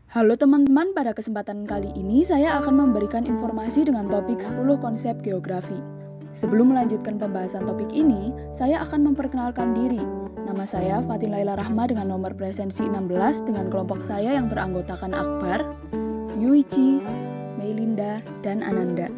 Halo teman-teman, pada kesempatan kali ini saya akan memberikan informasi dengan topik 10 konsep geografi. Sebelum melanjutkan pembahasan topik ini, saya akan memperkenalkan diri. Nama saya Fatin Laila Rahma dengan nomor presensi 16 dengan kelompok saya yang beranggotakan Akbar, Yuichi, Meilinda, dan Ananda.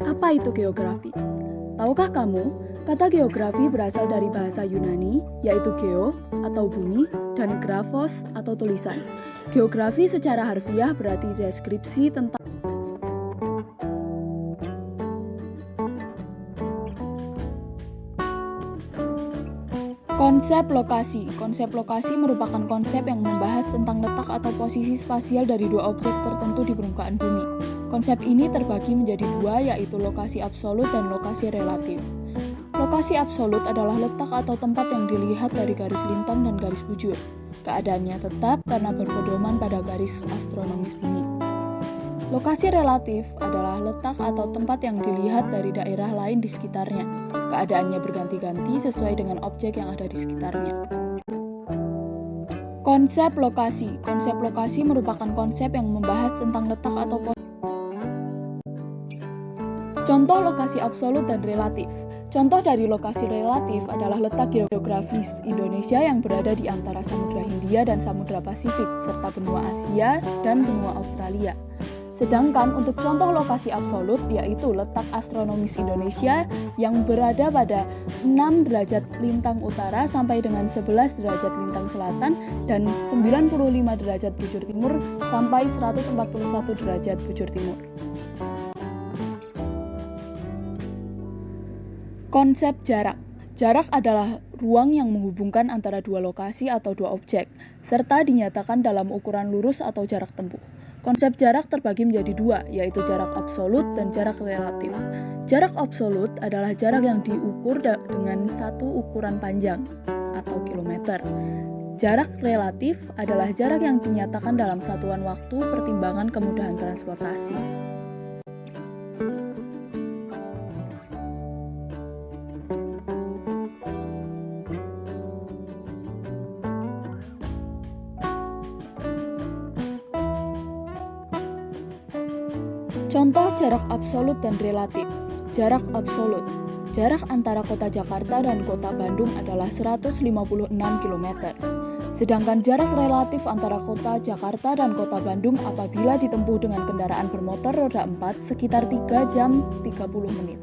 Apa itu geografi? Tahukah kamu, kata geografi berasal dari bahasa Yunani, yaitu geo atau bumi dan grafos atau tulisan. Geografi secara harfiah berarti deskripsi tentang konsep lokasi. Konsep lokasi merupakan konsep yang membahas tentang letak atau posisi spasial dari dua objek tertentu di permukaan bumi. Konsep ini terbagi menjadi dua, yaitu lokasi absolut dan lokasi relatif. Lokasi absolut adalah letak atau tempat yang dilihat dari garis lintang dan garis bujur. Keadaannya tetap karena berpedoman pada garis astronomis bumi. Lokasi relatif adalah letak atau tempat yang dilihat dari daerah lain di sekitarnya. Keadaannya berganti-ganti sesuai dengan objek yang ada di sekitarnya. Konsep lokasi. Konsep lokasi merupakan konsep yang membahas tentang letak atau posisi. Contoh lokasi absolut dan relatif. Contoh dari lokasi relatif adalah letak geografis Indonesia yang berada di antara Samudra Hindia dan Samudra Pasifik, serta benua Asia dan benua Australia. Sedangkan untuk contoh lokasi absolut, yaitu letak astronomis Indonesia yang berada pada 6 derajat lintang utara sampai dengan 11 derajat lintang selatan dan 95 derajat bujur timur sampai 141 derajat bujur timur. Konsep jarak. Jarak adalah ruang yang menghubungkan antara dua lokasi atau dua objek, serta dinyatakan dalam ukuran lurus atau jarak tempuh. Konsep jarak terbagi menjadi dua, yaitu jarak absolut dan jarak relatif. Jarak absolut adalah jarak yang diukur dengan satu ukuran panjang, atau kilometer. Jarak relatif adalah jarak yang dinyatakan dalam satuan waktu pertimbangan kemudahan transportasi. Contoh jarak absolut dan relatif. Jarak absolut. Jarak antara kota Jakarta dan kota Bandung adalah 156 km. Sedangkan jarak relatif antara kota Jakarta dan kota Bandung apabila ditempuh dengan kendaraan bermotor roda 4 sekitar 3 jam 30 menit.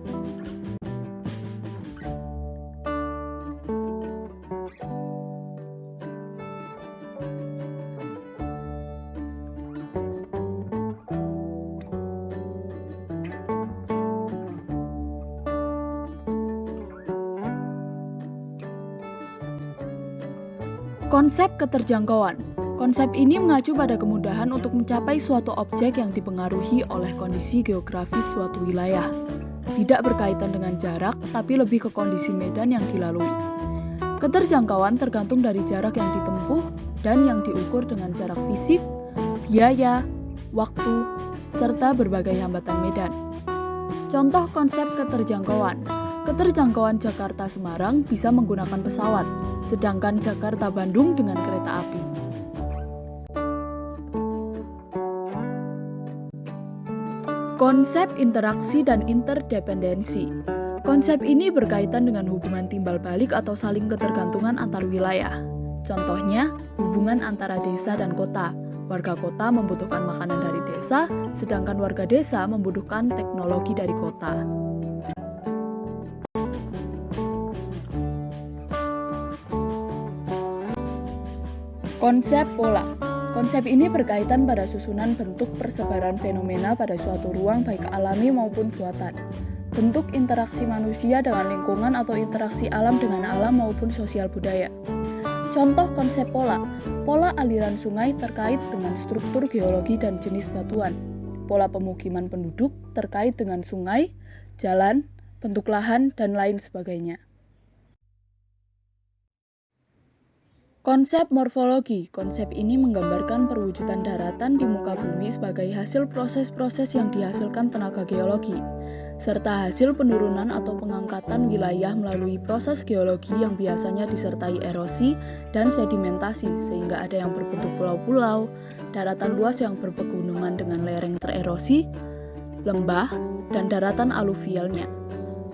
Konsep keterjangkauan. Konsep ini mengacu pada kemudahan untuk mencapai suatu objek yang dipengaruhi oleh kondisi geografis suatu wilayah. Tidak berkaitan dengan jarak, tapi lebih ke kondisi medan yang dilalui. Keterjangkauan tergantung dari jarak yang ditempuh dan yang diukur dengan jarak fisik, biaya, waktu, serta berbagai hambatan medan. Contoh konsep keterjangkauan. Keterjangkauan Jakarta-Semarang bisa menggunakan pesawat, sedangkan Jakarta-Bandung dengan kereta api. Konsep interaksi dan interdependensi. Konsep ini berkaitan dengan hubungan timbal balik atau saling ketergantungan antar wilayah. Contohnya, hubungan antara desa dan kota. Warga kota membutuhkan makanan dari desa, sedangkan warga desa membutuhkan teknologi dari kota. Konsep pola. Konsep ini berkaitan pada susunan bentuk persebaran fenomena pada suatu ruang baik alami maupun buatan, bentuk interaksi manusia dengan lingkungan atau interaksi alam dengan alam maupun sosial budaya. Contoh konsep pola aliran sungai terkait dengan struktur geologi dan jenis batuan, pola pemukiman penduduk terkait dengan sungai, jalan, bentuk lahan, dan lain sebagainya. Konsep morfologi. Konsep ini menggambarkan perwujudan daratan di muka bumi sebagai hasil proses-proses yang dihasilkan tenaga geologi, serta hasil penurunan atau pengangkatan wilayah melalui proses geologi yang biasanya disertai erosi dan sedimentasi, sehingga ada yang berbentuk pulau-pulau, daratan luas yang berpegunungan dengan lereng tererosi, lembah, dan daratan aluvialnya.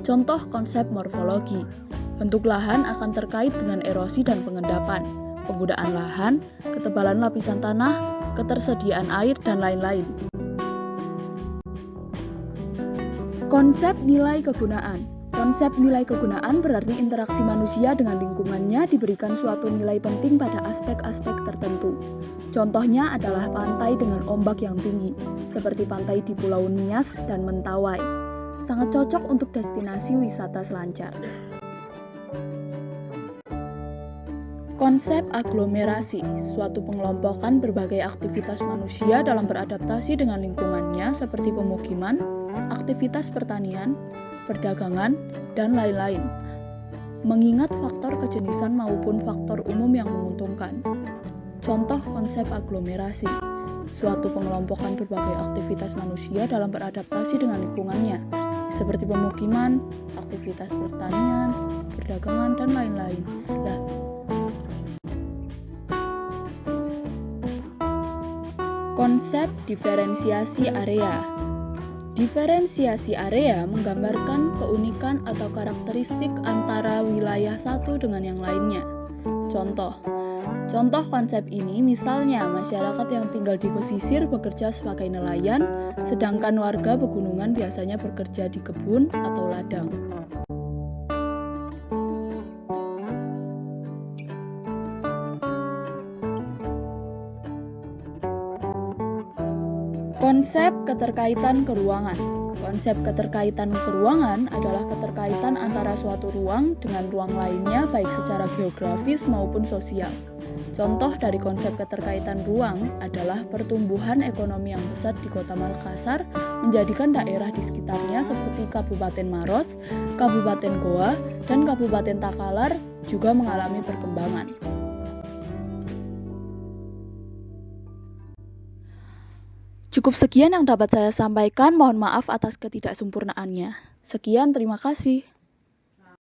Contoh konsep morfologi. Bentuk lahan akan terkait dengan erosi dan pengendapan, penggunaan lahan, ketebalan lapisan tanah, ketersediaan air, dan lain-lain. Konsep nilai kegunaan. Konsep nilai kegunaan berarti interaksi manusia dengan lingkungannya diberikan suatu nilai penting pada aspek-aspek tertentu. Contohnya adalah pantai dengan ombak yang tinggi, seperti pantai di Pulau Nias dan Mentawai. Sangat cocok untuk destinasi wisata selancar. Konsep aglomerasi, suatu pengelompokan berbagai aktivitas manusia dalam beradaptasi dengan lingkungannya seperti pemukiman, aktivitas pertanian, perdagangan, dan lain-lain. Mengingat faktor kejenisan maupun faktor umum yang menguntungkan. Contoh konsep aglomerasi, suatu pengelompokan berbagai aktivitas manusia dalam beradaptasi dengan lingkungannya, seperti pemukiman, aktivitas pertanian, perdagangan, dan lain-lain. Konsep diferensiasi area. Diferensiasi area menggambarkan keunikan atau karakteristik antara wilayah satu dengan yang lainnya. Contoh konsep ini misalnya masyarakat yang tinggal di pesisir bekerja sebagai nelayan, sedangkan warga pegunungan biasanya bekerja di kebun atau ladang. Konsep keterkaitan keruangan. Konsep keterkaitan keruangan adalah keterkaitan antara suatu ruang dengan ruang lainnya baik secara geografis maupun sosial. Contoh dari konsep keterkaitan ruang adalah pertumbuhan ekonomi yang pesat di Kota Makassar menjadikan daerah di sekitarnya seperti Kabupaten Maros, Kabupaten Goa, dan Kabupaten Takalar juga mengalami perkembangan. Cukup sekian yang dapat saya sampaikan, mohon maaf atas ketidaksempurnaannya. Sekian, terima kasih.